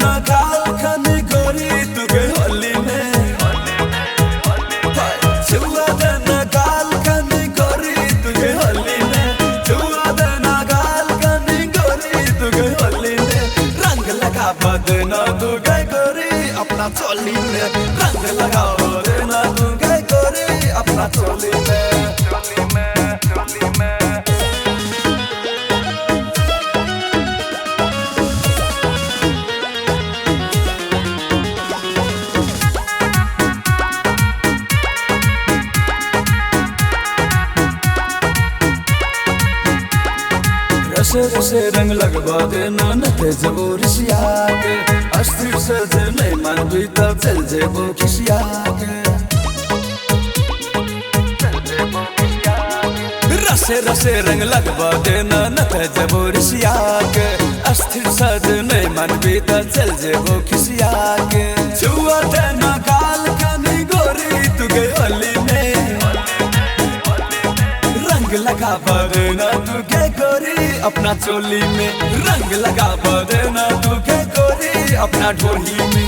देना गाल खानी गोरी तुगे होली में छुआ देना गाल खानी गोरी तुगे होली में छुआ देना गाल खानी गोरी तुगे होली में रंग लगा देना तुगे गोरी अपना चोली में रंग लगा देना तुगे गोरी अपना चोली में रसे रसे रंग लगवा देना न ते जबूर सियाके अस्थिर से जे नहीं मन भी तब चल जेबो खिसियाके रसे रसे रंग लगवा देना न ते जबूर सियाके अस्थिर से जे नहीं मन भी तब चल जेबो खिसियाके छुआ देना गाल खानी गोरी तुगे होली में रंग लगा देना तुगे गोरी अपना चोली में रंग लगा देना तुगे गोरी अपना ढोली में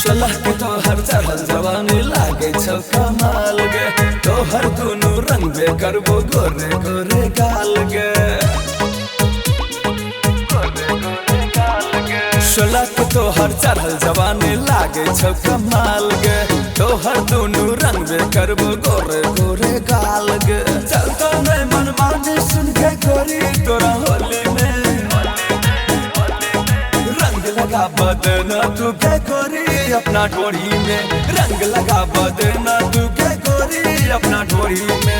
सलाह के तो हर चढ़ल जवानी लागे छौ कमाल गे तो हर दोनों रंग बे करबो गोरे गोरे गाल गे सलाह के तो हर चढ़ल जवानी लागे छौ कमाल गे तो हर दोनों रंग बे करबो गोरे गोरे गाल गे चलता नहीं मन माने सुन के गोरी तोरा होली में रंग लगा देना तुगे गोरी अपना ढोरी में रंग लगा देना तुगे गोरी अपना ढोरी में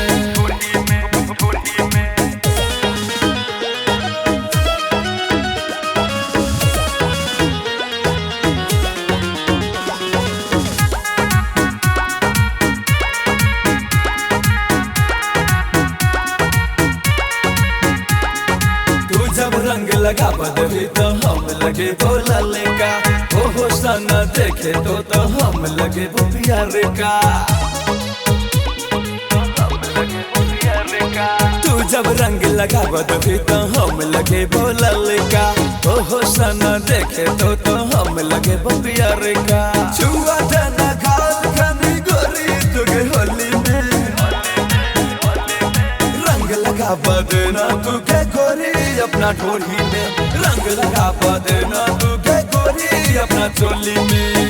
जब रंग लगा बदली तो हम लगे बोलने का ओहो सना देखे तो हम लगे वो प्यारे का तू जब रंग लगा बदली तो हम लगे बोलने का ओहो सना देखे तो हम लगे वो प्यारे का छुआ देना गाल खानी गोरी तुगे होली में रंग लगा देना तुगे गोरी अपना ढोली में रंग लगा देना तुगे गोरी अपना चोली में।